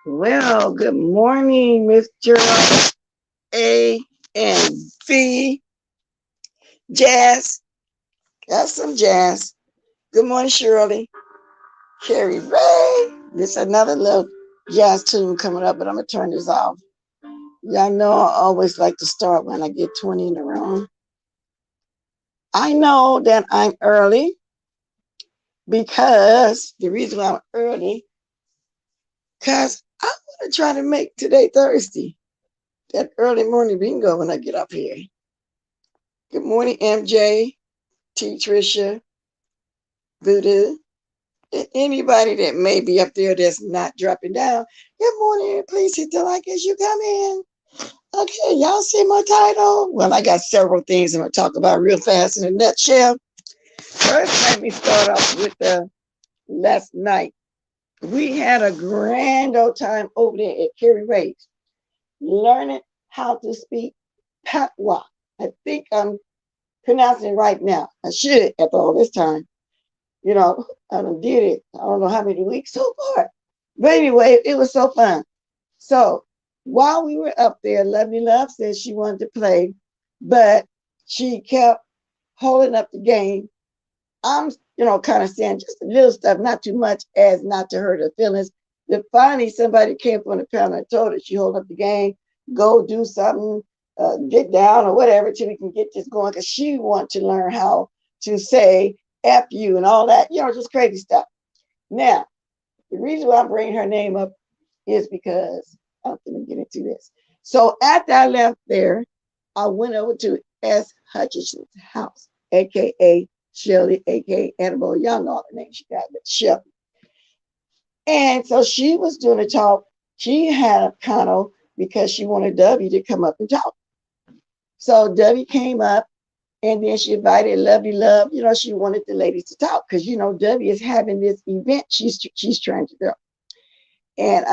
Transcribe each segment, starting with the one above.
Well, good morning, Mr. A and V. Jazz. Got some jazz. Good morning, Shirley. Carrie Ray. This another little jazz tune coming up, but I'm going to turn this off. Y'all know I always like to start when I get 20 in the room. I know that I'm early because the reason why I'm early, because I want to try to make today Thursday, that early morning bingo when I get up here. Good morning, MJ, T. Tricia, Voodoo, and anybody that may be up there that's not dropping down. Good morning. Please hit the like as you come in. Okay, y'all see my title? Well, I got several things I'm going to talk about real fast in a nutshell. First, let me start off with last night. We had a grand old time over there at Carrie Ray's, learning how to speak patois. I think I'm pronouncing it right now. I should after all this time. I done did it. I don't know how many weeks so far. But anyway, it was so fun. So while we were up there, Lovely Love said she wanted to play, but she kept holding up the game. I'm, kind of saying just a little stuff, not too much as not to hurt her feelings. Then finally somebody came from the panel and told her she hold up the game, go do something, get down or whatever till we can get this going because she wants to learn how to say F you and all that, just crazy stuff. Now, the reason why I'm bringing her name up is because I'm going to get into this. So after I left there, I went over to S. Hutchinson's house, aka Shelly, aka Annabelle. Y'all know all the names she got, but Shelly. And so she was doing a talk. She had a panel because she wanted Dovie to come up and talk. So Dovie came up and then she invited Lovely Love. She wanted the ladies to talk because Dovie is having this event she's trying to do, and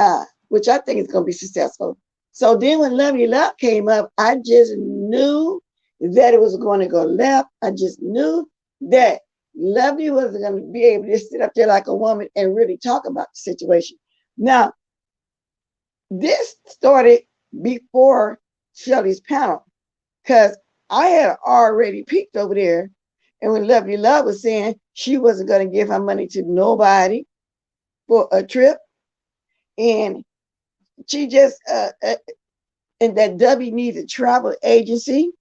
which I think is going to be successful. So then when Lovely Love came up, I just knew that it was going to go left. I just knew that Lovely was going to be able to sit up there like a woman and really talk about the situation. Now, this started before Shelly's panel because I had already peeked over there. And when Lovely Love was saying she wasn't going to give her money to nobody for a trip, and she just, and that Dovie needs a travel agency.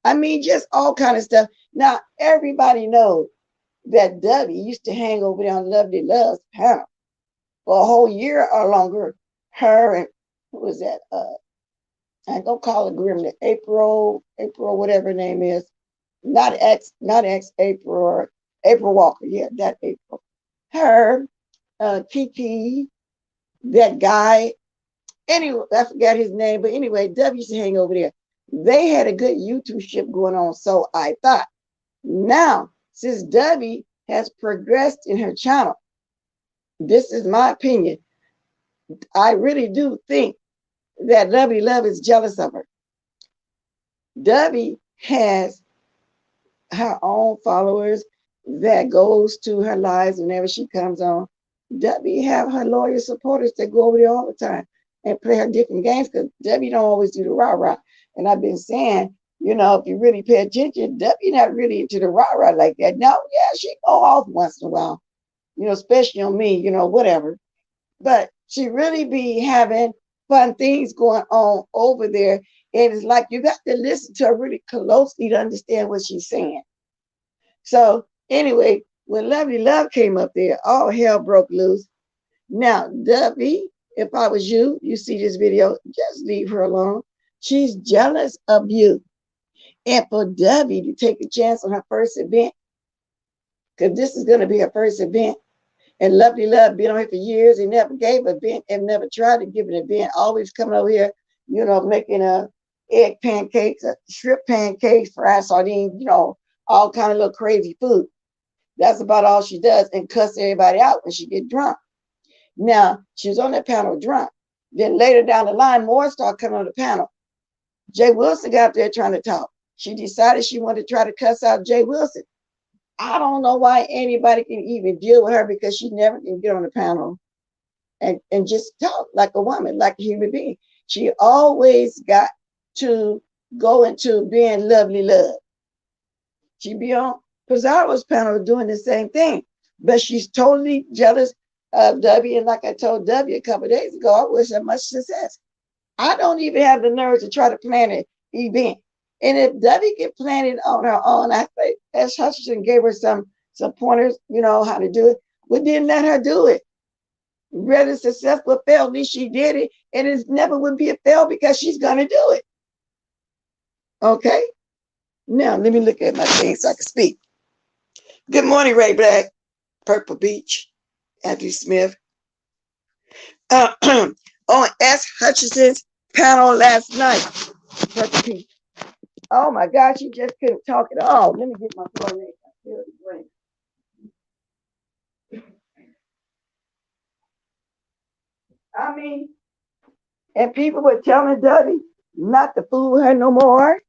I mean, just all kind of stuff. Now, everybody knows that Dovie used to hang over there on Lovely Love's panel for a whole year or longer. Her and, who was that? I don't call it Grimly. April, whatever her name is. Not April, April Walker. Yeah, that April. Her, Kiki, that guy. Anyway, I forgot his name, but anyway, Dovie used to hang over there. They had a good YouTube ship going on, so I thought. Now, since Dovie has progressed in her channel, this is my opinion. I really do think that Lovely Love is jealous of her. Dovie has her own followers that goes to her lives whenever she comes on. Dovie have her loyal supporters that go over there all the time and play her different games because Dovie don't always do the rah-rah. And I've been saying, if you really pay attention, Dovie not really into the rah-rah like that. Now, yeah, she go off once in a while, especially on me, whatever. But she really be having fun things going on over there. And it's like you got to listen to her really closely to understand what she's saying. So anyway, when Lovely Love came up there, all hell broke loose. Now, Dovie, if I was you, you see this video, just leave her alone. She's jealous of you. And for Dovie to take a chance on her first event, because this is going to be her first event, and Lovely Love been on here for years and never gave an event and never tried to give an event, always coming over here, making egg pancakes, shrimp pancakes, fried sardines, all kind of little crazy food. That's about all she does and cuss everybody out when she get drunk. Now, she was on that panel drunk. Then later down the line, more started coming on the panel. Jay Wilson got up there trying to talk. She decided she wanted to try to cuss out Jay Wilson. I don't know why anybody can even deal with her because she never can get on the panel. and just talk like a woman, like a human being. She always got to go into being lovely love. She be on Pizarro's panel doing the same thing, but she's totally jealous of Dovie. And like I told Dovie a couple of days ago, I wish her much success. I don't even have the nerve to try to plan an event. And if Dovie can plan it on her own, I think as Hutchinson gave her some pointers, how to do it, but then let her do it. Whether successful or fail, at least she did it. And it never would be a fail because she's going to do it. Okay? Now, let me look at my thing so I can speak. Good morning, Ray Black, Purple Beach, Anthony Smith. On S. Hutchinson's panel last night, Purple Beach. Oh my gosh, she just couldn't talk at all. Let me get my phone name. I mean, and people were telling Dovie not to fool her no more.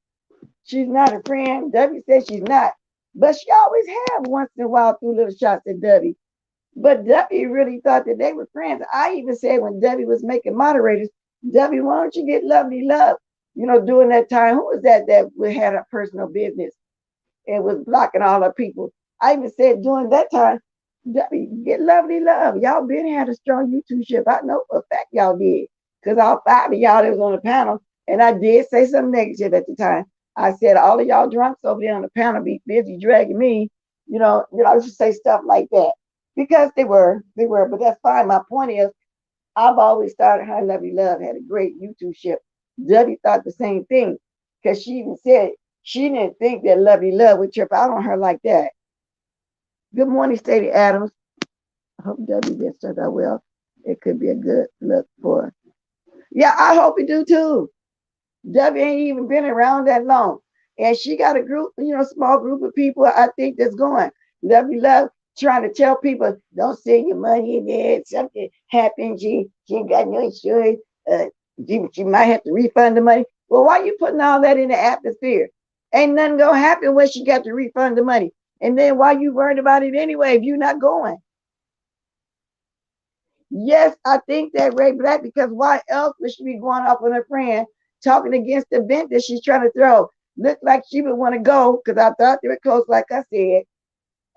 She's not a friend. Dovie said she's not. But she always have once in a while threw little shots at Dovie. But Dovie really thought that they were friends. I even said when Dovie was making moderators, Dovie, why don't you get Lovely Love? During that time, who was that had a personal business and was blocking all her people? I even said during that time, Dovie, get Lovely Love. Y'all been had a strong YouTube ship. I know for a fact y'all did. Because all 5 of y'all that was on the panel, and I did say something negative at the time. I said, all of y'all drunks over there on the panel be busy dragging me. I should say stuff like that. Because they were, but that's fine. My point is, I've always thought her Lovely Love had a great YouTube ship. Dovie thought the same thing. Because she even said she didn't think that Lovely Love would trip out on her like that. Good morning, Stady Adams. I hope Dovie gets turned out well. It could be a good look for her. Yeah, I hope it do too. Dovie ain't even been around that long. And she got a group, small group of people I think that's going. Lovely Love trying to tell people, don't send your money in there. Something happened. She ain't got no insurance. She might have to refund the money. Well, why you putting all that in the atmosphere? Ain't nothing gonna happen when she got to refund the money. And then why you worried about it anyway if you're not going? Yes, I think that Ray Black, because why else would she be going off with her friend talking against the event that she's trying to throw? Looked like she would want to go because I thought they were close, like I said.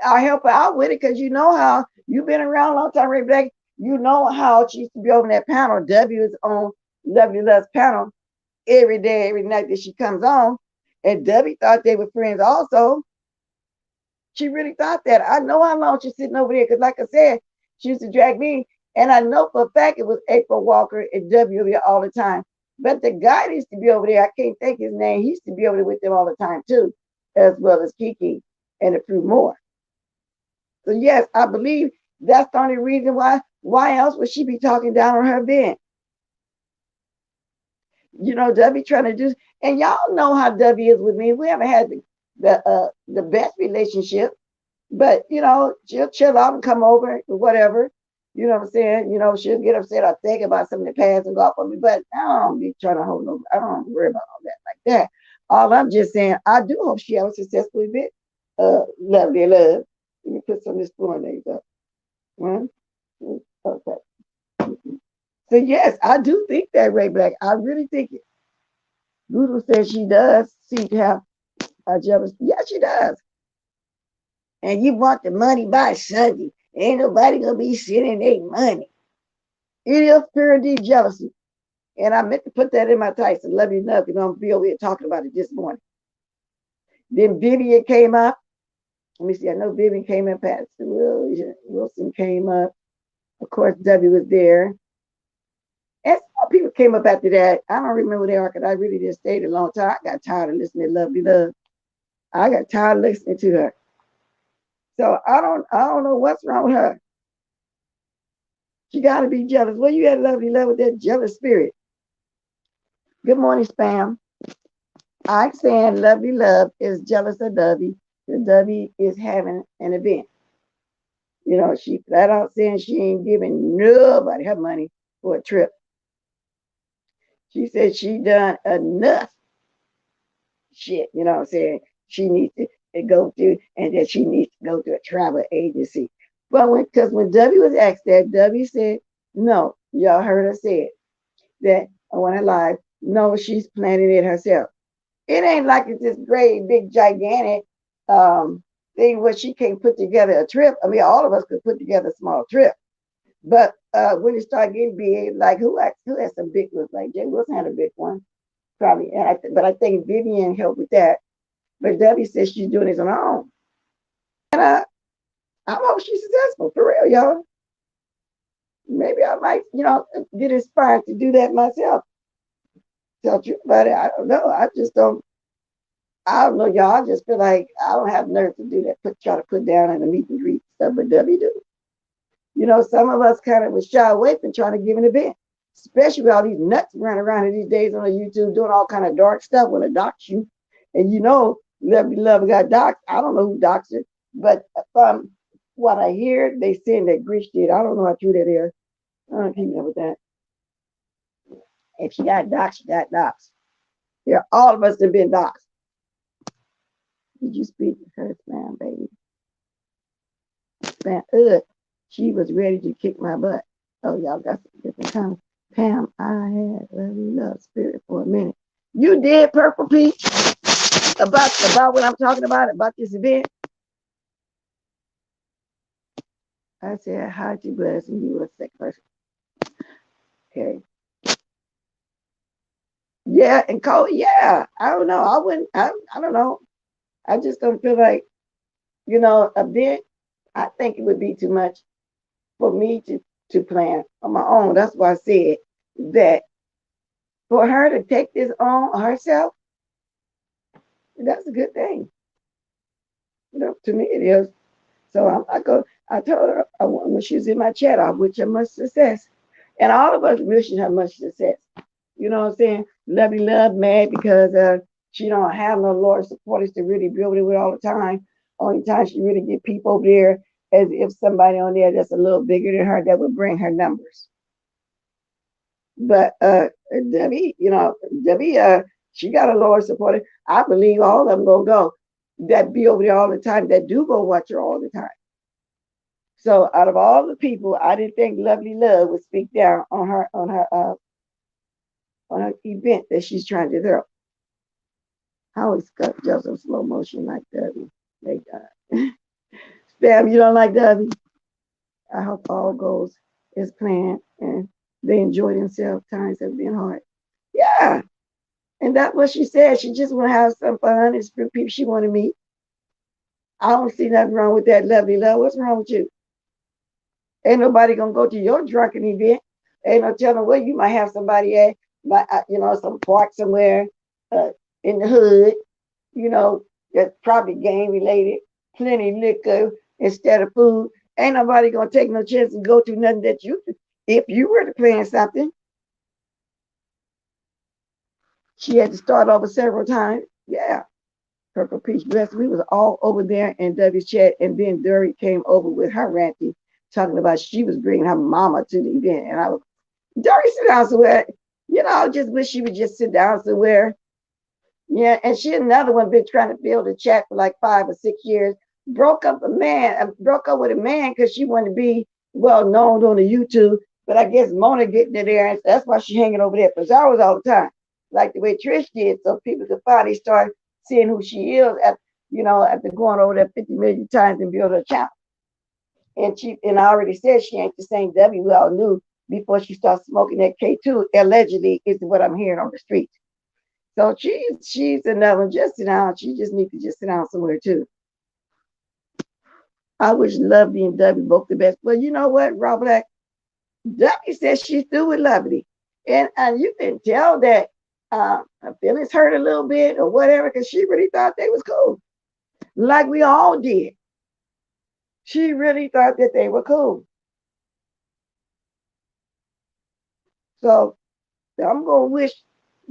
I'll help her out with it because you know how you've been around a long time, Ray Black. You know how she used to be over that panel. Dovie was on Lovely Love's panel every day, every night that she comes on. And Dovie thought they were friends also. She really thought that. I know how long she's sitting over there because, like I said, she used to drag me. And I know for a fact it was April Walker and Dovie over there all the time. But the guy that used to be over there, I can't think his name. He used to be over there with them all the time too, as well as Kiki and a few more. So yes, I believe that's the only reason why. Why else would she be talking down on her event? Dovie trying to do, and y'all know how Dovie is with me. We haven't had the best relationship, but she'll chill out and come over or whatever. You know what I'm saying? She'll get upset or think about something in the past and go off on me. But I don't be trying to hold no. I don't worry about all that like that. All I'm just saying, I do hope she has a successful event. Lovely Love. Let me put some of this floor names up. 1, 2, okay. So yes, I do think that Ray Black. I really think it. Google says she does seem to have a jealous. Yeah, she does. And you want the money by Sunday. Ain't nobody gonna be sending their money. It is pure indeed jealousy. And I meant to put that in my title. Love you enough, because I'm gonna be over here talking about it this morning. Then Vivian came up. Let me see. I know Vivian came up. Pastor Wilson came up. Of course, Dovie was there. And some people came up after that. I don't remember they are because I really just stayed a long time. I got tired of listening to Lovely Love. I got tired of listening to her. So I don't know what's wrong with her. She got to be jealous. Well, you had Lovely Love with that jealous spirit. Good morning, Spam. I'm saying Lovely Love is jealous of Dovie. Dovie is having an event. She flat out saying she ain't giving nobody her money for a trip. She said she done enough shit, what I'm saying? She needs to go through, and that she needs to go to a travel agency. But because when Dovie was asked that, Dovie said No, y'all heard her say it. That I want to lie. No, she's planning it herself. It ain't like it's this great, big, gigantic thing where she can't put together a trip. I mean, all of us could put together a small trip. But when it started getting big, like who had some big ones? Like Jay Wilson had a big one, probably. But I think Vivian helped with that. But Debbie says she's doing it on her own. And I hope she's successful, for real, y'all. Maybe I might, get inspired to do that myself. Tell you about it. I don't know. I don't know, y'all. I just feel like I don't have nerve to do that. Try to put down in a meet and greet stuff, but Debbie do. Some of us kind of was shy away from trying to give an event, especially with all these nuts running around in these days on YouTube doing all kind of dark stuff when it dox you. And Love got doxxed. I don't know who doxed her, but from what I hear, they saying that Grish did. I don't know how true that is. I don't keep up with that. If she got doxxed, she got doxxed. Yeah, all of us have been doxxed. Did you speak to her, Spam, baby? Spam, she was ready to kick my butt. Oh, y'all got some different kind of Pam. I had lovely love spirit for a minute. You did, Purple Peach, about what I'm talking about this event. I said hi to Bless, and you were a sick person. Okay. Yeah, and Cole, yeah. I don't know. I don't know. I just don't feel like, a bit. I think it would be too much for me to plan on my own. That's why I said that for her to take this on herself, that's a good thing. To me it is. So I told her when she was in my chat, I wish her much success. And all of us wishing her much success. You know what I'm saying? Lovely love, mad because she don't have no Lord supporters to really build it with all the time. Only time she really get people over there as if somebody on there that's a little bigger than her that would bring her numbers. But Debbie, she got a Lord supporter. I believe all of them gonna go. That be over there all the time. That do go watch her all the time. So out of all the people, I didn't think Lovely Love would speak down on her event that she's trying to throw. I always cut just in slow motion like Dovie. Thank God. Spam, you don't like Dovie? I hope all goes as planned and they enjoy themselves. Times have been hard. Yeah. And that's what she said. She just want to have some fun. It's for people she want to meet. I don't see nothing wrong with that, Lovely Love. What's wrong with you? Ain't nobody gonna go to your drunken event. Ain't no telling where you might have somebody at, some park somewhere in the hood, that's probably gang related, plenty liquor instead of food. Ain't nobody gonna take no chance and go to nothing that if you were to plan something. She had to start over several times. Yeah. Purple Peach Bless. We was all over there in Dovie's chat, and then Dory came over with her ranty, talking about she was bringing her mama to the event. And I was, Dory, sit down somewhere. I just wish she would just sit down somewhere. Yeah, and she another one been trying to build a chat for like 5 or 6 years. Broke up with a man because she wanted to be well known on the YouTube. But I guess Mona getting it there, and that's why she hanging over there for hours all the time, like the way Trish did, so people could finally start seeing who she is after going over there 50 million times and build her channel. And I already said she ain't the same Debbie we all knew before she started smoking that K2, allegedly, is what I'm hearing on the streets. So she's another one. Just sit down. She just needs to just sit down somewhere too. I wish Lovely and Debbie both the best. But you know what, Rob Black? Debbie says she's through with Lovely. And you can tell that her feelings hurt a little bit or whatever, because she really thought they was cool. Like we all did. She really thought that they were cool. So I'm gonna wish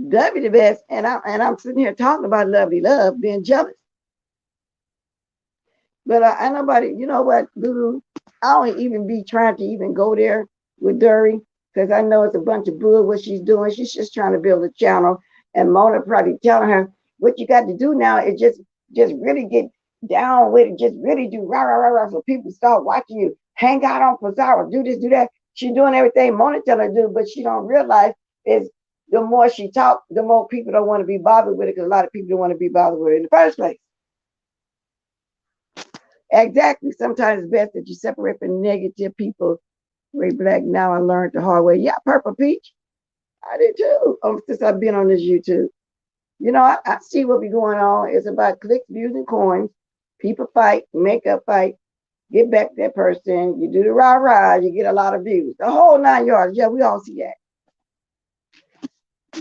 Debbie the best, and I'm sitting here talking about Lovely Love being jealous. But I nobody, you know what, Guru? I don't even be trying to even go there with Dury, because I know it's a bunch of bull what she's doing. She's just trying to build a channel, and Mona probably telling her what you got to do now is just really get down with it, just really do rah rah rah rah, so people start watching you. Hang out on Pizarro, do this, do that. She's doing everything Mona tell her to do, but she don't realize is the more she talk, the more people don't want to be bothered with it, because a lot of people don't want to be bothered with it in the first place. Exactly. Sometimes it's best that you separate from negative people. Ray Black, now I learned the hard way. Yeah, Purple Peach. I did too. Since I've been on this YouTube. You know, I see what be going on. It's about clicks, views, and coins. People fight, make up fight, get back that person. You do the rah-rah, you get a lot of views. The whole 9 yards. Yeah, we all see that.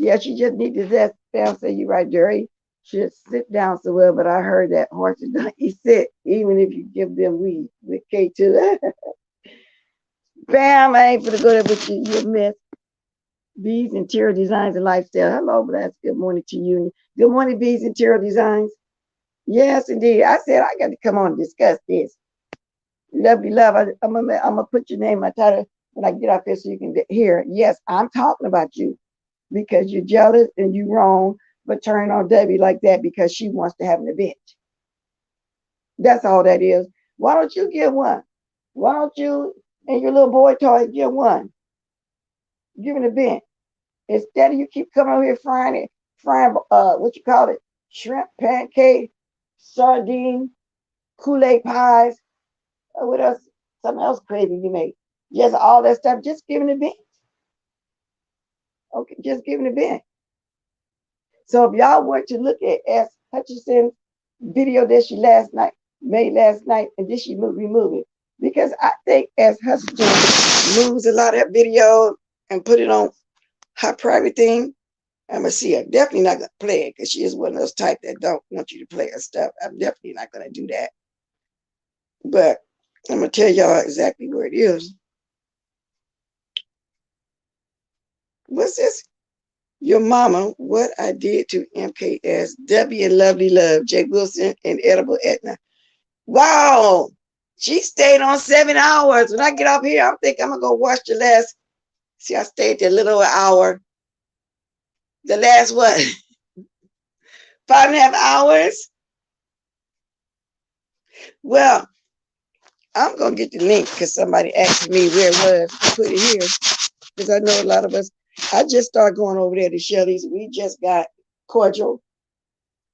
Yeah, she just needs to just down. Say you right, Jerry. Should sit down so well, but I heard that horses don't eat sit, even if you give them weed with K2. Bam, I ain't gonna go there with you. You miss Bees Interior Designs and Lifestyle. Hello, bless. Good morning to you. Good morning, Bees Interior Designs. Yes, indeed. I said I got to come on and discuss this. Lovely love. I'm gonna put your name in my title when I get out there so you can hear. Yes, I'm talking about you because you're jealous and you're wrong, but turning on Dovie like that because she wants to have an event. That's all that is. Why don't you get one? Why don't you and your little boy toy get one? Give an event. Instead of you keep coming over here frying what you call it, shrimp pancake, sardine, Kool-Aid pies, what else? Something else crazy you make. Just all that stuff. Just give an event. Okay, just give an event. So if y'all want to look at S. Hutchinson's video that she made last night, and then she remove it. Because I think S. Hutchinson moves a lot of that video and put it on her private thing. I'm gonna see her. Definitely not gonna play it because she is one of those type that don't want you to play her stuff. I'm definitely not gonna do that. But I'm gonna tell y'all exactly where it is. What's this? Your mama, what I did to MKS, W and Lovely Love, Jay Wilson and Edible Etna. Wow, she stayed on 7 hours. When I get off here, I think I'm gonna go watch the last. See, I stayed there a little over an hour. The last what? 5.5 hours. Well, I'm gonna get the link because somebody asked me where it was. I put it here because I know a lot of us. I just started going over there to Shelly's. We just got cordial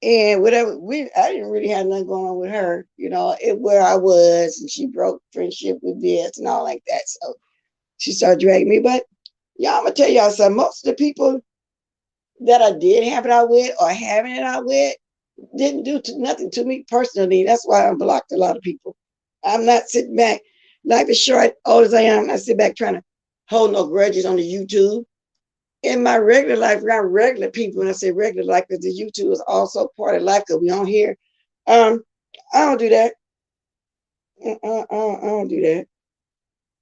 and whatever. I didn't really have nothing going on with her, you know, where I was, and she broke friendship with this and all like that. So she started dragging me. But y'all, I'm gonna tell y'all something. Most of the people that I did have it out with or having it out with didn't do nothing to me personally. That's why I blocked a lot of people. I'm not sitting back. Life is short, old as I am. I sit back trying to hold no grudges on the YouTube. In my regular life, around regular people, when I say regular life, because the YouTube is also part of life because we on here. I don't do that. I don't do that.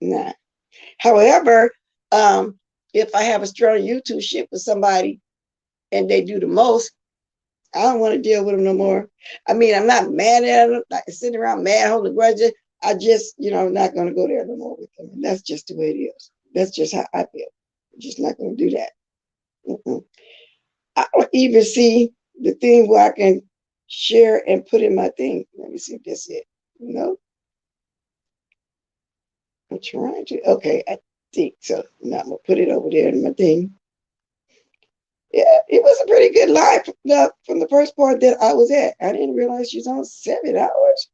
Nah. However, if I have a strong YouTube shit with somebody and they do the most, I don't want to deal with them no more. I mean, I'm not mad at them, like sitting around mad, holding grudges. I just, not going to go there no more with them. And that's just the way it is. That's just how I feel. I'm just not going to do that. I don't even see the thing where I can share and put in my thing. Let me see if that's it. No. I'm trying to. Okay, I think so. Now I'm going to put it over there in my thing. Yeah, it was a pretty good live from the first part that I was at. I didn't realize she was on 7 hours.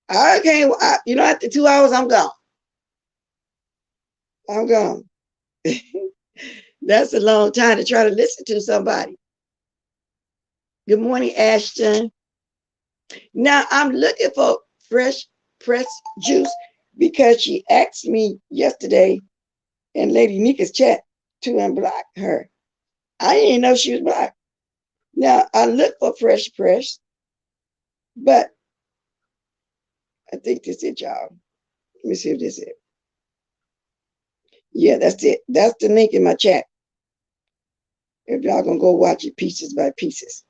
I can't, after 2 hours, I'm gone. I'm gone. That's a long time to try to listen to somebody. Good morning, Ashton. Now I'm looking for fresh pressed juice because she asked me yesterday in Lady Nika's chat to unblock her. I didn't know she was black. Now I look for fresh press, but I think this is it, y'all. Let me see if this is it. Yeah, that's it. That's the link in my chat. If y'all gonna go watch it pieces by pieces.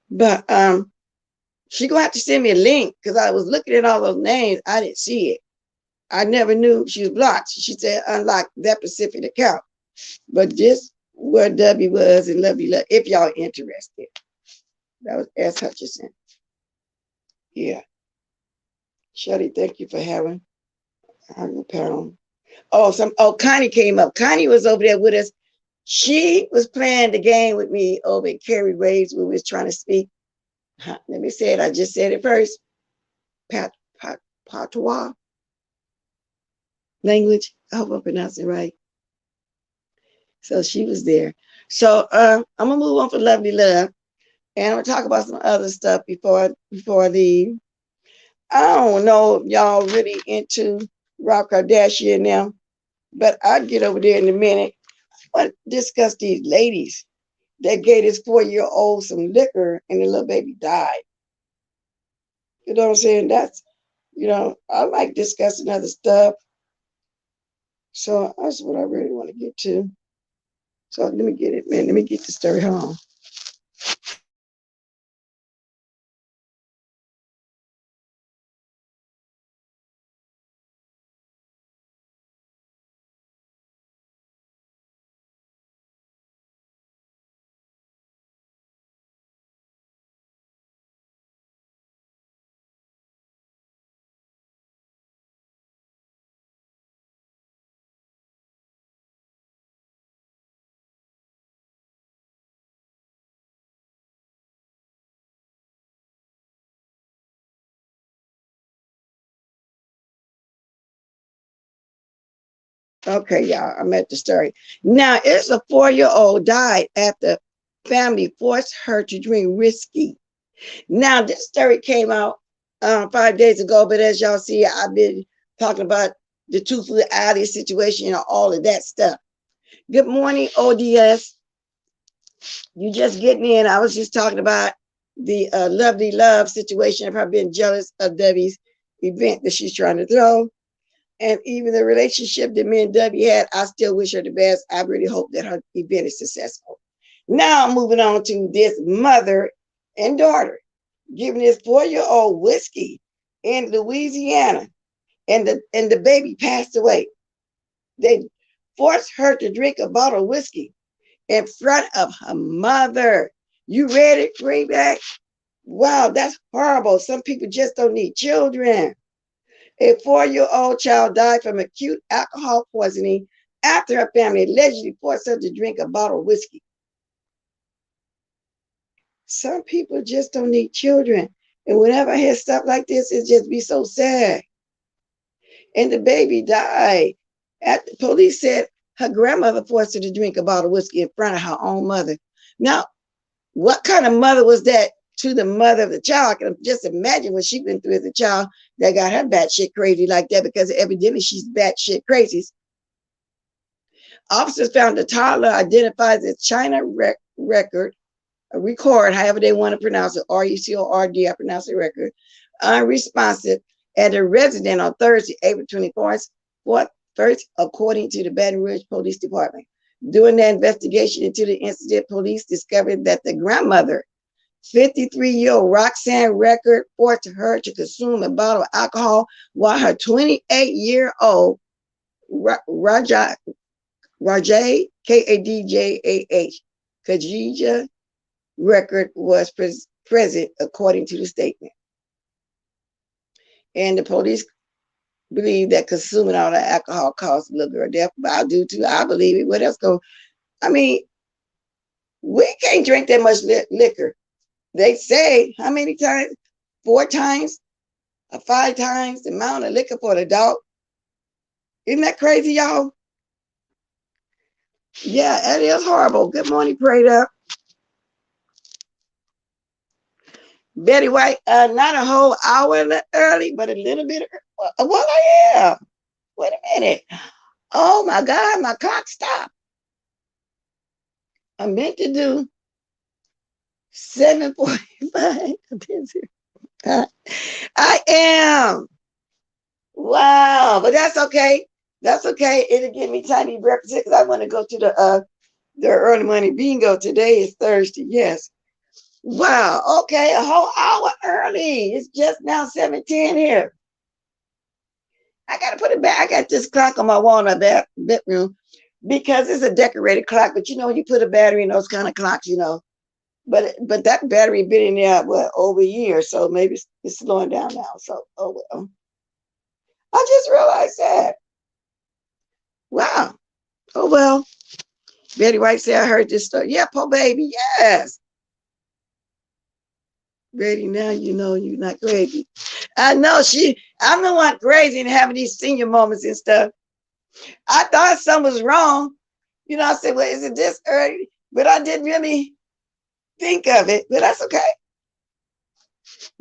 But she gonna have to send me a link because I was looking at all those names. I didn't see it. I never knew she was blocked. She said unlock that specific account. But this where W was and Lovey Love, if y'all interested. That was S. Hutchinson. Yeah. Shelly, thank you for having our panel. Connie came up. Connie was over there with us. She was playing the game with me over at Carrie Waves when we was trying to speak. Let me say it. I just said it first. Patois language. I hope I pronounced it right. So she was there. So I'm gonna move on for Lovely Love, and I'm gonna talk about some other stuff before the. I don't know if y'all really into Rob Kardashian now, but I'll get over there in a minute. I want to discuss these ladies that gave this 4-year-old some liquor and the little baby died. You know what I'm saying? I like discussing other stuff. So that's what I really want to get to. So let me get it, man. Let me get the story home. Okay, y'all, I'm at the story. Now, it's a 4-year-old died after family forced her to drink whiskey. Now, this story came out 5 days ago, but as y'all see, I've been talking about the Toothless Alley situation and all of that stuff. Good morning, ODS. You just getting in. I was just talking about the Lovely Love situation of her being jealous of Dovie's event that she's trying to throw. And even the relationship that me and Dovie had, I still wish her the best. I really hope that her event is successful. Now I'm moving on to this mother and daughter giving this 4-year-old whiskey in Louisiana, and the baby passed away. They forced her to drink a bottle of whiskey in front of her mother. You read it, Greenback? Wow, that's horrible. Some people just don't need children. A 4-year-old child died from acute alcohol poisoning after her family allegedly forced her to drink a bottle of whiskey. Some people just don't need children. And whenever I hear stuff like this, it just be so sad. And the baby died. The police said her grandmother forced her to drink a bottle of whiskey in front of her own mother. Now, what kind of mother was that to the mother of the child? I can just imagine what she's been through as a child that got her batshit crazy like that, because evidently she's batshit crazy. Officers found the toddler identified as China record, however they want to pronounce it, RECORD, I pronounce it record, unresponsive at a resident on Thursday, April 24th, according to the Baton Rouge Police Department. During the investigation into the incident, police discovered that the grandmother, 53-year-old Roxanne Record, forced her to consume a bottle of alcohol while her 28-year-old Rajah, Kadjah, Khadijah Record was present, according to the statement. And the police believe that consuming all the alcohol caused the little girl death. But I do too. I believe it. What else go? I mean, we can't drink that much liquor. They say how many times? 4 times or 5 times the amount of liquor for an adult. Isn't that crazy, y'all? Yeah, that is horrible. Good morning, prayed up. Betty White, not a whole hour early, but a little bit. Well, I am. Wait a minute. Oh my God, my clock stopped. I meant to do 7:45. I am. Wow, but that's okay. That's okay. It'll give me time to breakfast because I want to go to the early morning bingo. Today is Thursday. Yes. Wow. Okay, a whole hour early. It's just now 7:10 here. I gotta put it back. I got this clock on my wall in my bedroom because it's a decorated clock. But you know, when you put a battery in those kind of clocks, but that battery been in there over a year, so maybe it's slowing down now. So oh well. I just realized that. Wow. Oh, well. Betty White said, I heard this story. Yeah, poor baby. Yes. Betty, now you know you're not crazy. I know I'm the one crazy and having these senior moments and stuff. I thought something was wrong. I said, well, is it this early? But I didn't really think of it. But that's okay.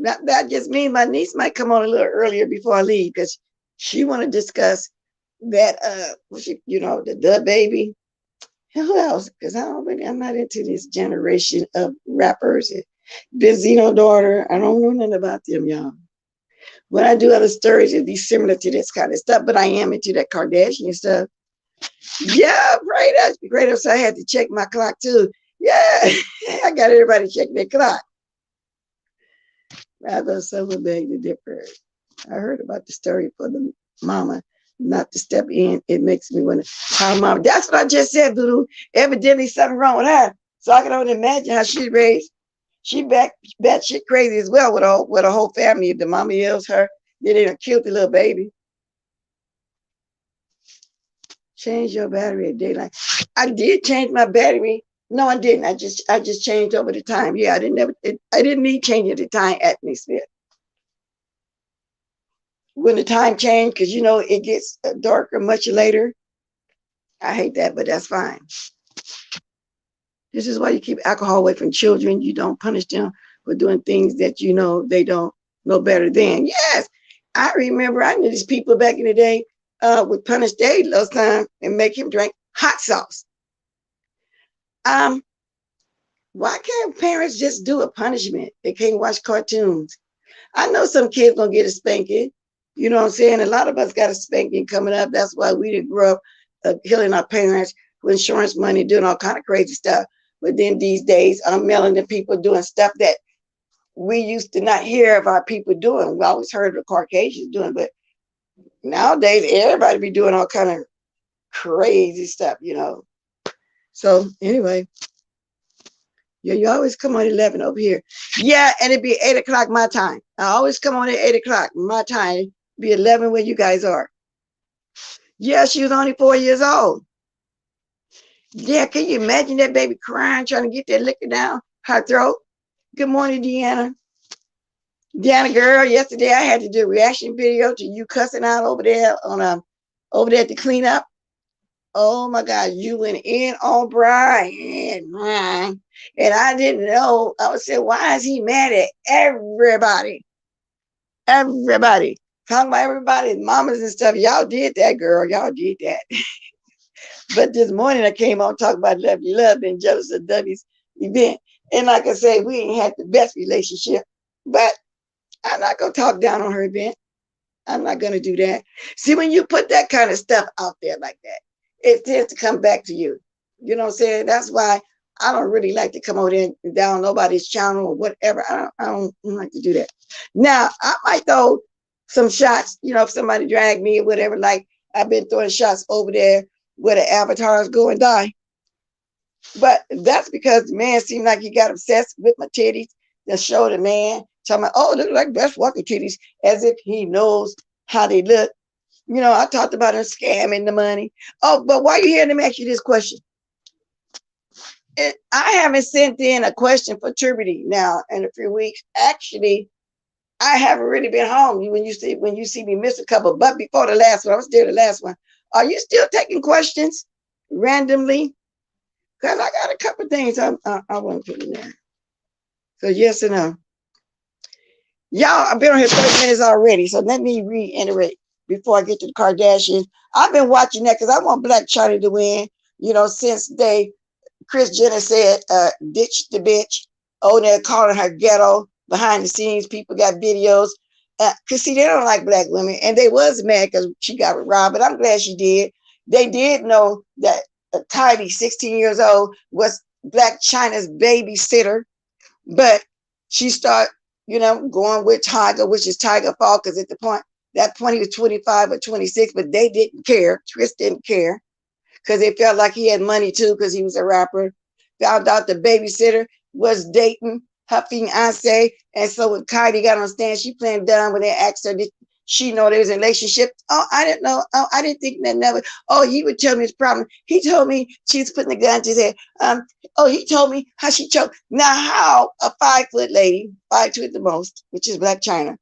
That just means my niece might come on a little earlier before I leave because she want to discuss that, the baby. Who else? Because I'm not into this generation of rappers. Benzino daughter. I don't know nothing about them, y'all. When I do other stories, it'd be similar to this kind of stuff, but I am into that Kardashian stuff. Yeah, right. That's great. So I had to check my clock too. Yeah, I got everybody checking their clock. I thought someone begged to differ. I heard about the story for the mama not to step in. It makes me want to how mama. That's what I just said, Voodoo. Evidently something wrong with her. So I can only imagine how she raised. She bat shit crazy as well with a whole family. If the mama yells her, then they done killed the little baby. Change your battery at daylight. I did change my battery. No, I didn't. I just changed over the time. Yeah, I didn't need changing the time atmosphere. When the time changed, because it gets darker much later. I hate that, but that's fine. This is why you keep alcohol away from children. You don't punish them for doing things that they don't know better than. Yes, I remember I knew these people back in the day would punish Dave last time and make him drink hot sauce. Why can't parents just do a punishment? They can't watch cartoons. I know some kids gonna get a spanking. You know what I'm saying? A lot of us got a spanking coming up. That's why we didn't grow up killing our parents with insurance money, doing all kind of crazy stuff. But then these days, I'm mailing the people doing stuff that we used to not hear of our people doing. We always heard of the Caucasians doing, but nowadays everybody be doing all kind of crazy stuff. So anyway, yeah, you always come on 11 over here. Yeah, and it'd be 8 o'clock my time. I always come on at 8 o'clock my time. It'd be 11 where you guys are. Yeah, she was only 4 years old. Yeah, can you imagine that baby crying, trying to get that liquor down her throat? Good morning, Deanna. Deanna, girl, yesterday I had to do a reaction video to you cussing out over there over there to clean up. Oh my God, you went in on Brian. And I didn't know. I was saying, why is he mad at everybody? Everybody. Talking about everybody's mamas and stuff. Y'all did that, girl. Y'all did that. But this morning I came on talking about love you love, being jealous of Dovie's event. And like I say, we ain't had the best relationship. But I'm not gonna talk down on her event. I'm not gonna do that. See, when you put that kind of stuff out there like that, it tends to come back to you. You know what I'm saying? That's why I don't really like to come over there and down nobody's channel or whatever. I don't like to do that. Now, I might throw some shots, if somebody drag me or whatever, like I've been throwing shots over there where the avatars go and die. But that's because the man seemed like he got obsessed with my titties. That showed the man talking about, oh, they look like best walking titties, as if he knows how they look. I talked about him scamming the money. Oh, but why are you here? Let me ask you this question. I haven't sent in a question for Turbidity now in a few weeks. Actually, I haven't really been home. When you see me miss a couple, but before the last one, I was there the last one. Are you still taking questions randomly? Because I got a couple things I want to put in there. So yes and no. Y'all, I've been on here 30 minutes already. So let me reiterate before I get to the Kardashians. I've been watching that because I want Black China to win. Since Kris Jenner said, ditch the bitch. Oh, they're calling her ghetto. Behind the scenes, people got videos. Because see, they don't like black women. And they was mad because she got robbed. But I'm glad she did. They did know that Kylie, 16 years old, was Black China's babysitter. But she started, going with Tiger, which is Tiger's fault because at that point he was 25 or 26, but they didn't care. Kris didn't care because they felt like he had money too because he was a rapper. Found out the babysitter was dating her fiance. And so when Kylie got on stand, she playing dumb when they asked her, She know there's a relationship. Oh, I didn't know. Oh, I didn't think that never. Oh, he would tell me his problem. He told me she's putting the gun to his head. Oh, he told me how she choked. Now, how a 5-foot lady, 5'2" at the most, which is Black China,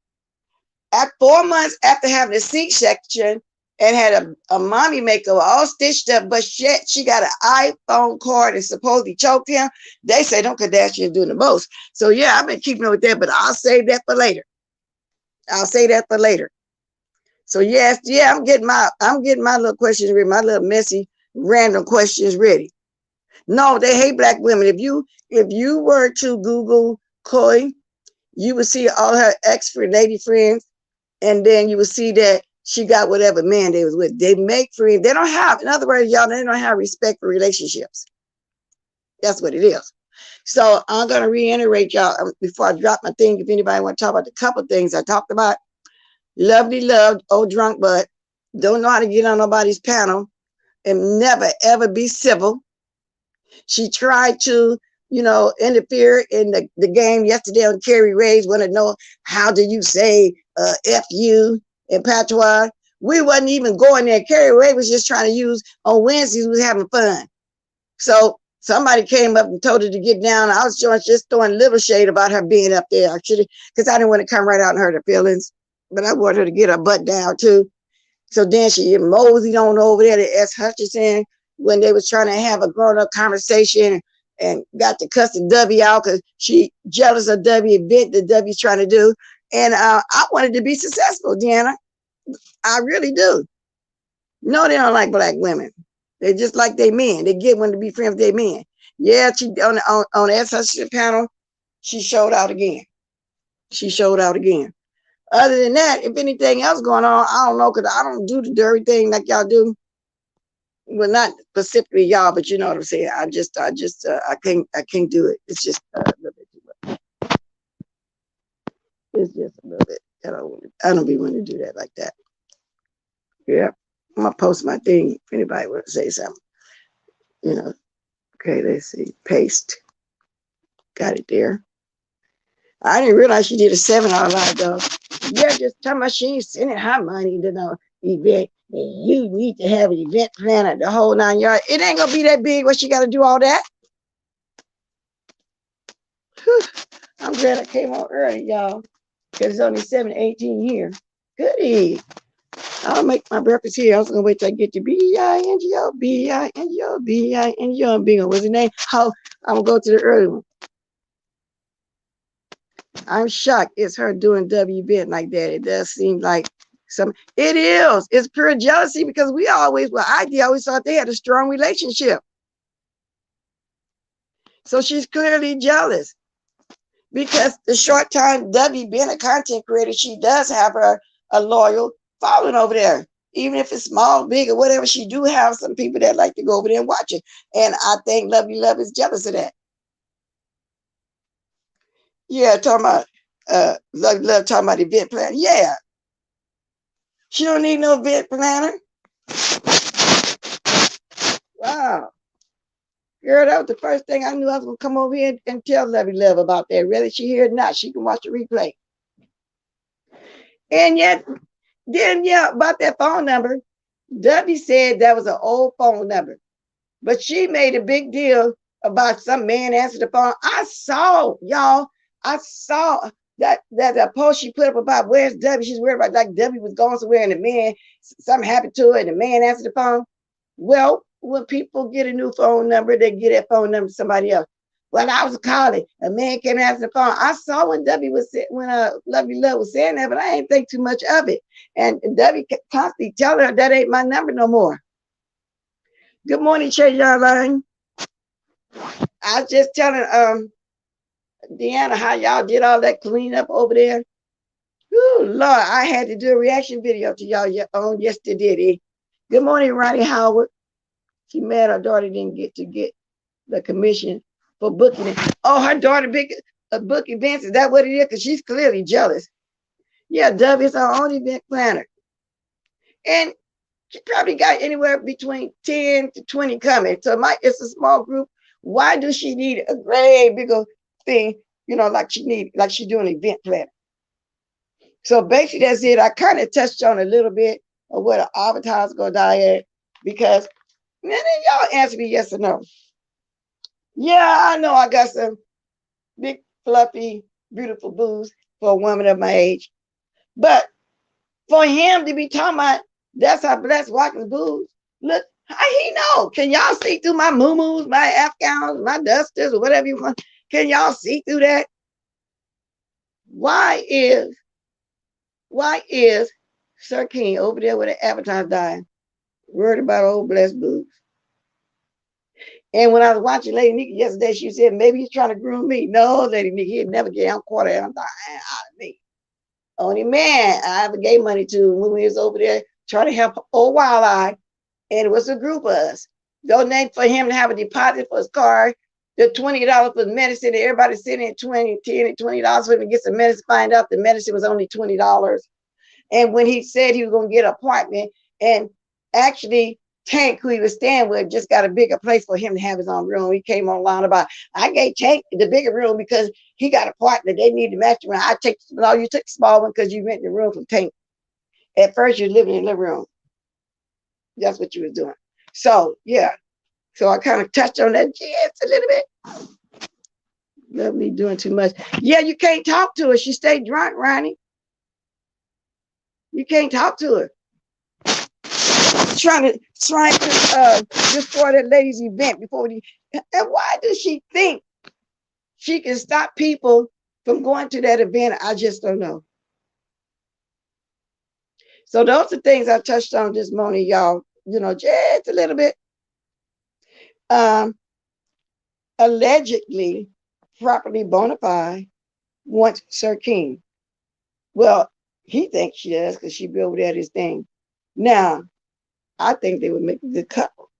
at 4 months after having a C-section and had a mommy makeover all stitched up, but shit, she got an iPhone card and supposedly choked him. They say them Kardashians doing the most. So yeah, I've been keeping up with that, but I'll save that for later. I'll say that for later. So yes, yeah, I'm getting my little questions ready, my little messy random questions ready. No, they hate Black women. If you were to Google Chloe, you would see all her lady friends, and then you would see that she got whatever man they was with. They make friends. They don't have, in other words, y'all, they don't have respect for relationships. That's what it is. So I'm gonna reiterate y'all before I drop my thing. If anybody want to talk about the couple things I talked about. Lovely loved, old drunk butt, don't know how to get on nobody's panel, and never ever be civil. She tried to, interfere in the game yesterday on Carrie Ray's. Want to know how do you say F you in patois? We wasn't even going there. Carrie Ray was just trying to use on Wednesdays. We was having fun. So somebody came up and told her to get down. I was just throwing a little shade about her being up there, actually, because I didn't want to come right out and hurt her feelings. But I wanted her to get her butt down too. So then she moseyed on over there to S. Hutchinson when they was trying to have a grown-up conversation and got to cuss the Dovie out because she jealous of Dovie event that Dovie's trying to do. And I wanted to be successful, Deanna. I really do. No, they don't like Black women. They just like they men. They get one to be friends with their men. Yeah, she on the S. Hutchinson panel, she showed out again. She showed out again. Other than that, if anything else going on, I don't know, because I don't do the dirty thing like y'all do. Well, not specifically y'all, but you know what I'm saying. I can't do it. It's just a little bit too much. It's just a little bit. I don't be wanting to do that like that. Yeah, I'm gonna post my thing. If anybody want to say something, Okay, let's see. Paste. Got it there. I didn't realize she did a seminar live though. Yeah, just talking about she ain't sending her money to no event. And you need to have an event planner, the whole 9 yards. It ain't gonna be that big. What she got to do all that? Whew. I'm glad I came on early, y'all, because it's only 7:18 here. Goody. I'll make my breakfast here. I was gonna wait till I get to B-I-N-G-O, B-I-N-G-O, B-I-N-G-O, Bingo. What's the name? How I'm gonna go to the early one. I'm shocked it's her doing WB like that. It does seem like it is. It's pure jealousy because I always thought they had a strong relationship. So she's clearly jealous because the short time Dovie being a content creator, she does have a loyal following over there. Even if it's small, big, or whatever, she do have some people that like to go over there and watch it. And I think Lovely Love is jealous of that. Yeah, talking about Lovely Love talking about event planner. Yeah. She don't need no event planner. Wow. Girl, that was the first thing I knew. I was going to come over here and tell Lovely Love about that. Whether she hear it or not, she can watch the replay. And yet, about that phone number, Dovie said that was an old phone number. But she made a big deal about some man answered the phone. I saw that post she put up about where's Dovie. She's worried about like Dovie was going somewhere and the man, something happened to her and the man answered the phone. Well, when people get a new phone number, they get that phone number to somebody else. Well, I was calling. A man came and answered the phone. I saw when Lovely Love was saying that, but I ain't think too much of it. And Dovie constantly telling her that ain't my number no more. Good morning, Trajan. I was just telling Deanna how y'all did all that cleanup over there. Ooh, Lord, I had to do a reaction video to y'all on yesterday. Good morning, Ronnie Howard. She mad her daughter didn't get the commission for booking it. Oh, her daughter book events. Is that what it is? Because she's clearly jealous. Yeah, Dovie is our own event planner. And she probably got anywhere between 10 to 20 coming. So it's a small group. Why does she need a great big thing, like she's doing an event planner? So basically, that's it. I kind of touched on a little bit of where the avatars go die at because then y'all answer me yes or no. Yeah, I know I got some big, fluffy, beautiful boobs for a woman of my age. But for him to be talking about that's how blessed walking boobs, look, how he know? Can y'all see through my moo my Afghans, my dusters, or whatever you want? Can y'all see through that? Why is Sir King over there with the avatar dying, worried about old blessed boobs? And when I was watching Lady Nikki yesterday, she said maybe he's trying to groom me. No, Lady Nikki, he'd never get a quarter out of me. Only man I ever gave money to when we was over there trying to help old Wild Eye, and it was a group of us. Donate for him to have a deposit for his car, the $20 for the medicine, and everybody sitting at 20, 10, and $20 for him to get some medicine, find out the medicine was only $20. And when he said he was going to get an apartment, and actually Tank, who he was staying with, just got a bigger place for him to have his own room. He came online about, I gave Tank the bigger room because he got a partner. They need to match around. I take, no, you took the small one because you rented the room from Tank. At first, you lived in the living room. That's what you was doing. So, yeah. So I kind of touched on that just a little bit. Love me doing too much. Yeah, you can't talk to her. She stayed drunk, Ronnie. You can't talk to her. Trying to destroy that lady's event before the. And why does she think she can stop people from going to that event? I just don't know. So those are things I touched on this morning, y'all. You know, just a little bit. Allegedly, properly bona fide wants Sir King. Well, he thinks she does because she be over there at his thing. Now, I think they would make a good couple.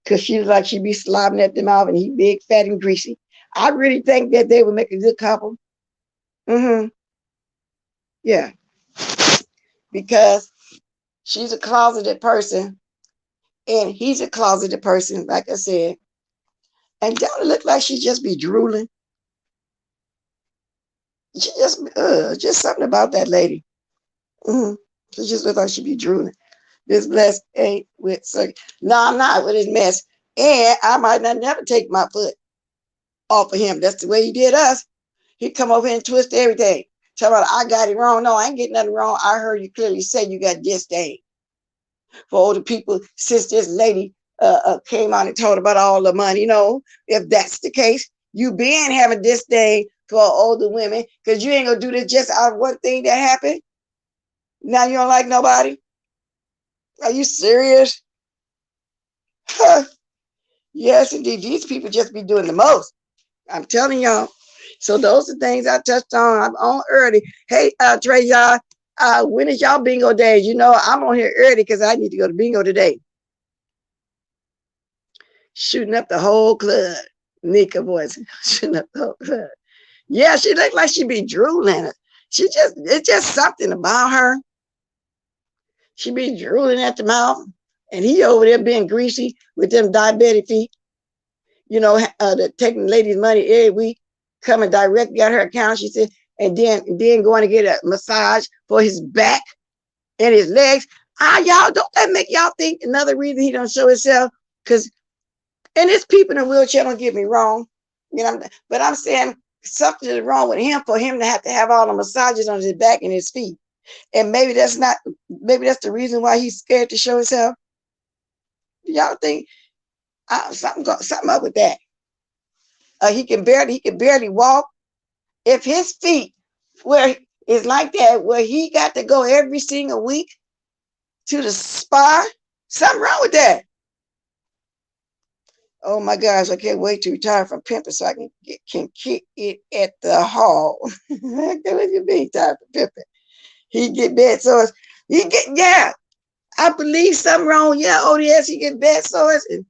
Because she's like she'd be slobbing at the mouth and he big, fat, and greasy. I really think that they would make a good couple. Yeah. Because she's a closeted person and he's a closeted person, like I said. And don't it look like she just be drooling? She just something about that lady. She just look like she be drooling. This blessed ain't with Sir. No, I'm not with his mess. And I might not never take my foot off of him. That's the way he did us. He come over here and twist everything. Tell about I got it wrong. No, I ain't getting nothing wrong. I heard you clearly say you got disdain for older people since this lady came out and told about all the money. You know, if that's the case, you been having disdain for older women because you ain't gonna do this just out of one thing that happened. Now you don't like nobody? Are you serious? Huh. Yes, indeed. These people just be doing the most. I'm telling y'all. So those are things I touched on. I'm on early. Hey, Trey, y'all, when is y'all bingo days? You know, I'm on here early because I need to go to bingo today. Shooting up the whole club. Nika voice. Shooting up the whole club. Yeah, she looked like she be drooling. It's just something about her. She be drooling at the mouth. And he over there being greasy with them diabetic feet. You know, taking the lady's money every week, coming directly at her account, she said, and then going to get a massage for his back and his legs. Y'all, don't that make y'all think another reason he don't show himself? Because, and it's people in a wheelchair, don't get me wrong, you know, but I'm saying something is wrong with him for him to have all the massages on his back and his feet. And maybe that's the reason why he's scared to show himself. Y'all think something up with that? He can barely walk. If his feet where is like that, where he got to go every single week to the spa, something wrong with that. Oh my gosh, I can't wait to retire from pimping so I can kick it at the hall. I can't wait to be retired from pimping. He get bed sores. I believe something wrong. Yeah, ODS, he get bed sores and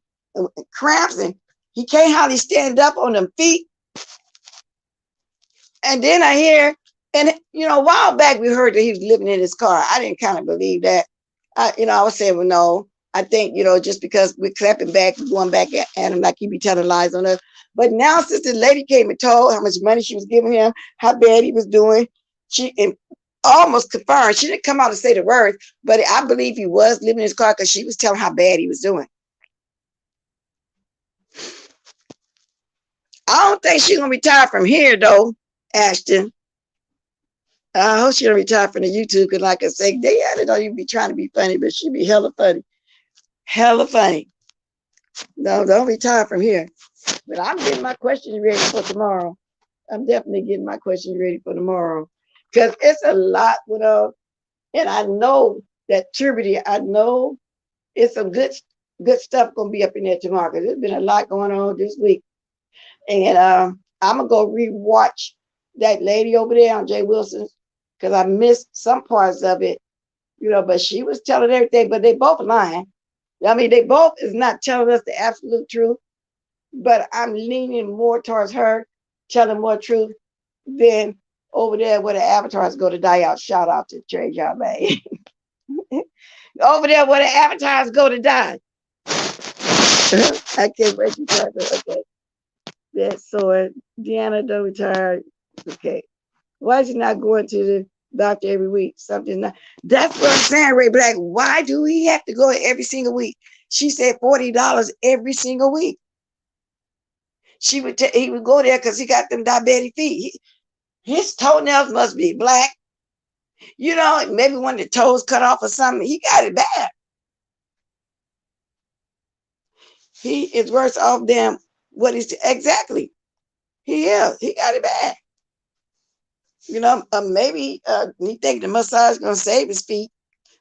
cramps, and he can't hardly stand up on them feet. And then I hear, and you know, a while back we heard that he was living in his car. I didn't kind of believe that. I was saying, well, no. I think, just because we're clapping back, going back at him like he be telling lies on us. But now since the lady came and told how much money she was giving him, how bad he was doing, almost confirmed. She didn't come out and say the words, but I believe he was living in his car because she was telling how bad he was doing. I don't think she's gonna retire from here though, Ashton. I hope she don't retire from the YouTube because, like I say, they don't even be trying to be funny, but she be hella funny, hella funny. No, don't retire from here. But I'm getting my questions ready for tomorrow. I'm definitely getting my questions ready for tomorrow because it's a lot with and I know that Turbidity, I know it's some good stuff gonna be up in there tomorrow because there's been a lot going on this week. And I'm gonna go rewatch that lady over there on Jay Wilson's because I missed some parts of it, but she was telling everything, but they both lying. I mean, they both is not telling us the absolute truth, but I'm leaning more towards her telling more truth than over there where the avatars go to die out. Shout out to Trey Jamae. Over there where the avatars go to die. I can't wait to try to, okay. That's so Deanna don't retire. Okay. Why is she not going to the doctor every week? Something not. That's what I'm saying, Ray Black. Why do we have to go every single week? She said $40 every single week. He would go there because he got them diabetic feet. His toenails must be black. Maybe when the toes cut off or something, he got it bad. He is worse off than what he's exactly. He is. He got it bad. Maybe he think the massage is gonna save his feet,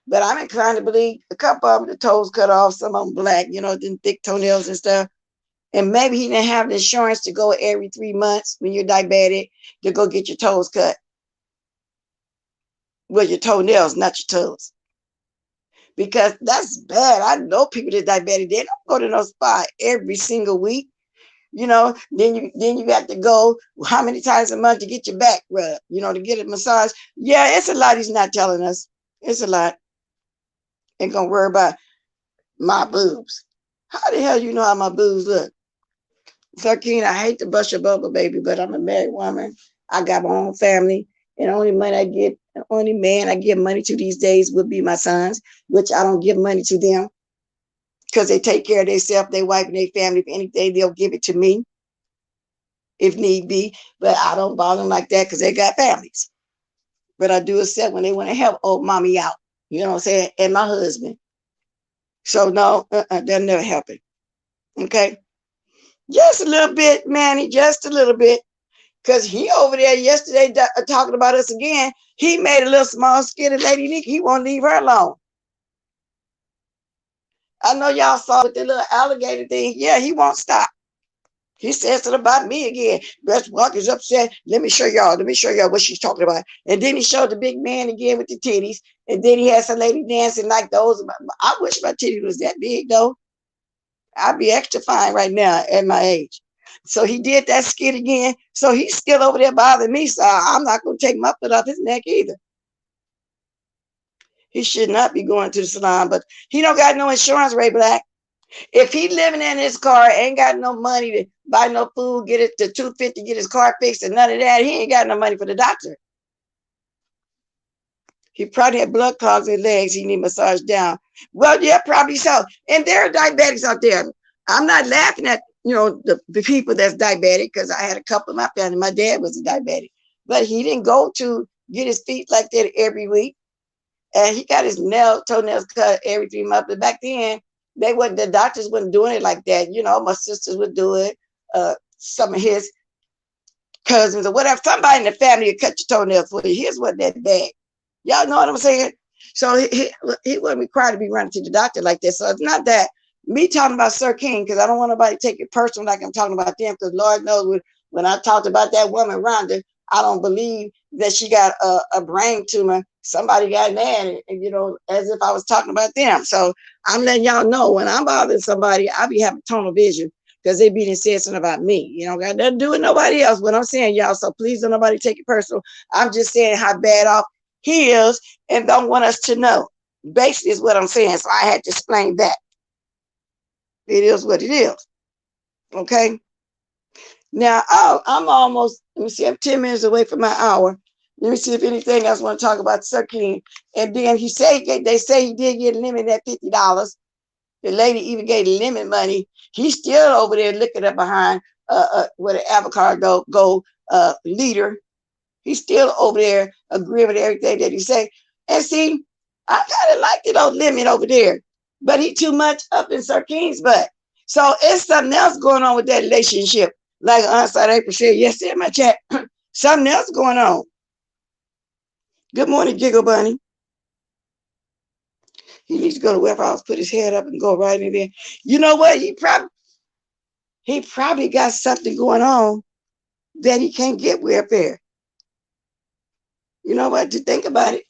but I'm inclined to believe a couple of them the toes cut off, some of them black, them thick toenails and stuff. And maybe he didn't have the insurance to go every 3 months when you're diabetic to go get your toes cut. Well, your toenails, not your toes. Because that's bad. I know people that are diabetic, they don't go to no spa every single week. Then you got to go how many times a month to get your back rubbed, to get a massage. Yeah, it's a lot he's not telling us. It's a lot. Ain't gonna worry about my boobs. How the hell you know how my boobs look? Sarkeen, I hate to bust your bubble, baby, but I'm a married woman. I got my own family, and only man I give money to these days would be my sons, which I don't give money to them because they take care of themselves, their wife, and their family. If anything, they'll give it to me if need be, but I don't bother them like that because they got families. But I do accept when they want to help old mommy out, you know what I'm saying, and my husband. So no, they'll never help it. Okay, just a little bit, Manny, just a little bit, because he over there yesterday talking about us again. He made a little small skinny lady Nick. He won't leave her alone. I know y'all saw with the little alligator thing. Yeah, he won't stop. He says it about me again. Best Walker's upset. Let me show y'all what she's talking about. And then he showed the big man again with the titties. And then he had some lady dancing like those. I wish my titties was that big though. I'd be extra fine right now at my age. So he did that skit again. So he's still over there bothering me. So I'm not going to take my foot off his neck either. He should not be going to the salon, but he don't got no insurance, Ray Black. If he living in his car, ain't got no money to buy no food, get it to $250, get his car fixed, and none of that, he ain't got no money for the doctor. He probably had blood clots in his legs. He need massage down. Well, yeah, probably so. And there are diabetics out there. I'm not laughing at the people that's diabetic because I had a couple in my family. My dad was a diabetic, but he didn't go to get his feet like that every week. And he got his toenails cut every 3 months. But back then, the doctors wasn't doing it like that. My sisters would do it. Some of his cousins or whatever, somebody in the family would cut your toenails for you. His wasn't that bad. Y'all know what I'm saying? So he wasn't required to be running to the doctor like that. So it's not that me talking about Sir King, because I don't want nobody to take it personal like I'm talking about them, because Lord knows when I talked about that woman Rhonda, I don't believe that she got a brain tumor. Somebody got mad, and as if I was talking about them. So I'm letting y'all know when I'm bothering somebody, I be having tunnel vision because they be saying something about me. Got nothing to do with nobody else. What I'm saying, y'all. So please don't nobody take it personal. I'm just saying how bad off he is and don't want us to know. Basically is what I'm saying. So I had to explain that. It is what it is. Okay. Now, I'm almost, let me see, I'm 10 minutes away from my hour. Let me see if anything else want to talk about Sir King. And then they say he did get a limit at $50. The lady even gave the limit money. He's still over there looking up behind where the avocado go leader. He's still over there agreeing with everything that he say. And see, I kind of like it on limit over there, but he too much up in Sir King's butt. So it's something else going on with that relationship. Like Aunt April said yesterday in my chat, something else going on. Good morning, Giggle Bunny. He needs to go to warehouse, put his head up, and go right in there. You know what? He probably got something going on that he can't get way up there. You know what? To think about it.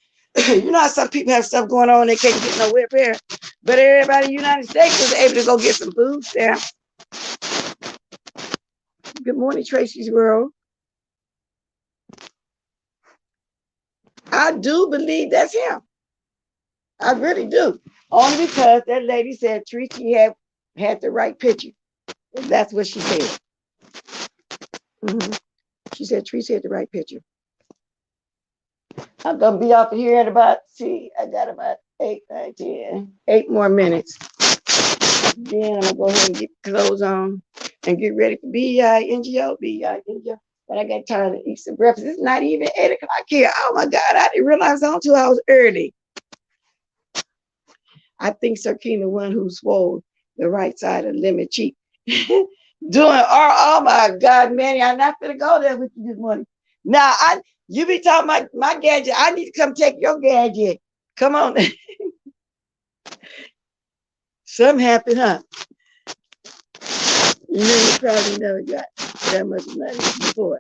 You know how some people have stuff going on they can't get nowhere up there. But everybody in the United States was able to go get some food stamps. Good morning, Tracy's World. I do believe that's him. I really do. Only because that lady said Tracy had the right picture. That's what she said. She said Tracy had the right picture. I'm going to be off here at about, I got about 8 more minutes. Then I'm going to go ahead and get clothes on and get ready for BINGO. But I got time to eat some breakfast. It's not even 8 o'clock here. Oh my God, I didn't realize I was 2 hours early. I think Sir King, the one who swole the right side of the lemon cheek. Oh my God, Manny, I'm not going to go there with you this morning. Now, you be talking about my gadget. I need to come take your gadget. Come on. Something happened, huh? You probably never got that much money before.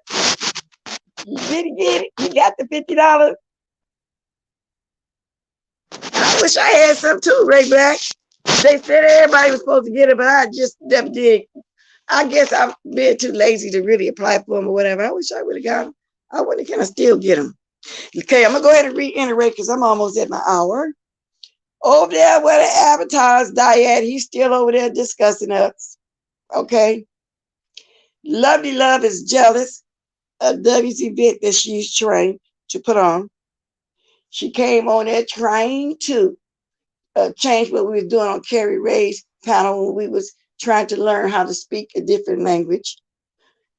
You did get it. You got the $50. I wish I had some too, Ray Black. They said everybody was supposed to get it, but I just never did. I guess I'm being too lazy to really apply for them or whatever. I wish I would have got them. I wouldn't have, can I still get them? Okay, I'm going to go ahead and reiterate because I'm almost at my hour. Over there where the avatars diet, he's still over there discussing us. Okay. Lovely Love is jealous of Dovie's event that she's trying to put on. She came on there trying to change what we were doing on Carrie Ray's panel when we was trying to learn how to speak a different language.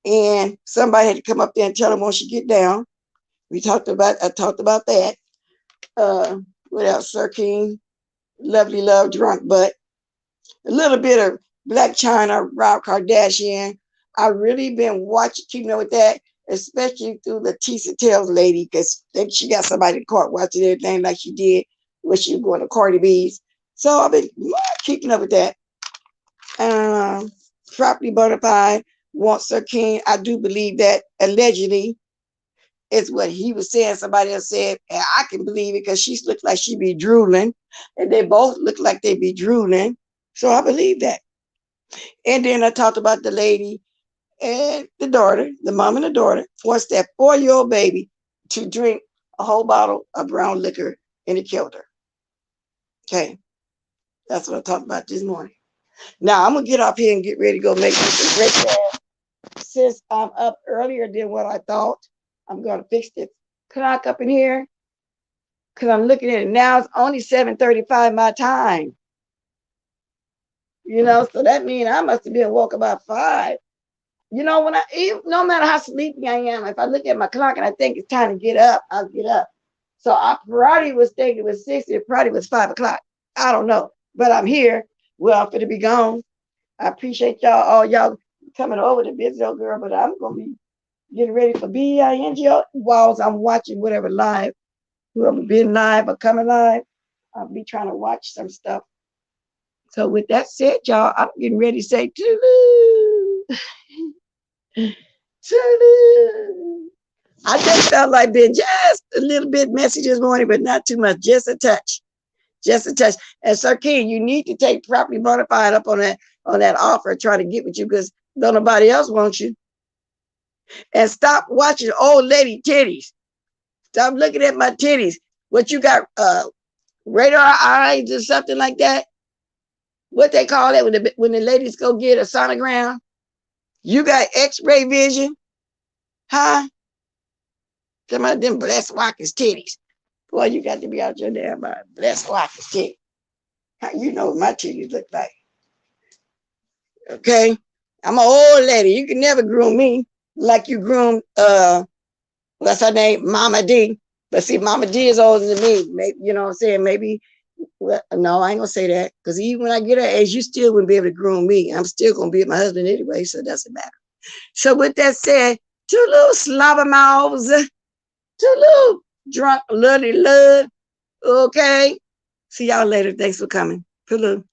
And somebody had to come up there and tell her once she get down. I talked about that. What else? Sir King, Lovely Love, Drunk Butt. A little bit of Black China, Rob Kardashian. I really been keeping up with that, especially through the Tisa Tells lady, because she got somebody caught watching everything like she did when she was going to Cardi B's. So I've been keeping up with that. Properly bona fide, wants Sir King. I do believe that allegedly is what he was saying. Somebody else said, and I can believe it because she looked like she be drooling, and they both look like they be drooling. So I believe that. And then I talked about the lady and the daughter, the mom and the daughter, forced that 4-year-old baby to drink a whole bottle of brown liquor, and it killed her. Okay. That's what I talked about this morning. Now I'm going to get up here and get ready to go make some breakfast. Since I'm up earlier than what I thought, I'm going to fix this clock up in here because I'm looking at it now. It's only 7:35 my time. You know, so that means I must have been woke about 5. You know, no matter how sleepy I am, if I look at my clock and I think it's time to get up, I'll get up. So I probably was thinking it was 6. It probably was 5 o'clock. I don't know, but I'm here. Well, I'm going to be gone. I appreciate all y'all coming over to visit old girl, but I'm going to be getting ready for BINGO while I'm watching whatever live, whoever been live or coming live. I'll be trying to watch some stuff. So with that said, y'all, I'm getting ready to say toodaloo. Toodaloo. I just felt like being just a little bit messy this morning, but not too much, just a touch. Just a touch. And Sir King, you need to take properly bona fide up on that offer, try to get with you because don't nobody else want you. And stop watching old lady titties. Stop looking at my titties. What you got, radar eyes or something like that? What they call it when the ladies go get a sonogram? You got X-ray vision? Huh? Come on, them blessed walkers titties. Boy, you got to be out your damn mind. Blessed walkers titties. How you know what my titties look like? Okay? I'm an old lady. You can never groom me like you groom what's her name? Mama D. But see, Mama D is older than me. Maybe, you know what I'm saying? Maybe, well, no, I ain't gonna say that. Because even when I get her age, you still wouldn't be able to groom me. I'm still gonna be with my husband anyway, so it doesn't matter. So with that said, two little slobber mouths, two little drunk, luddy lud. Okay. See y'all later. Thanks for coming. Hello.